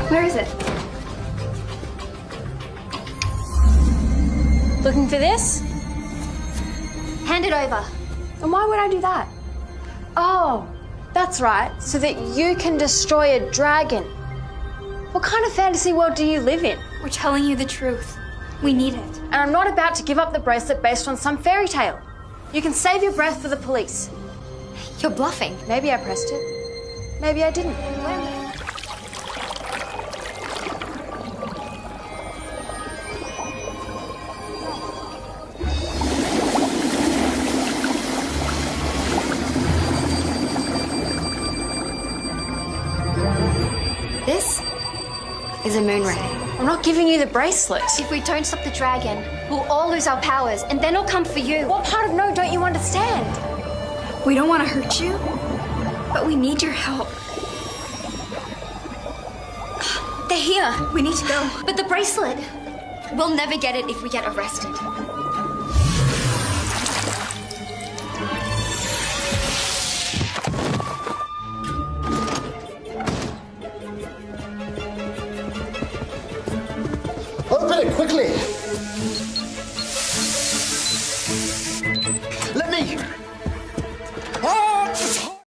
Where is it? Looking for this? Hand it over. And why would I do that? Oh, that's right, so that you can destroy a dragon. What kind of fantasy world do you live in? We're telling you the truth. We need it. And I'm not about to give up the bracelet based on some fairy tale. You can save your breath for the police. You're bluffing. Maybe I pressed it. Maybe I didn't. This is a moon ray. I'm not giving you the bracelet. If we don't stop the dragon, we'll all lose our powers, and then it'll come for you. What part of no don't you understand? We don't want to hurt you, but we need your help. They're here. We need to go. But the bracelet, we'll never get it if we get arrested. Open it quickly!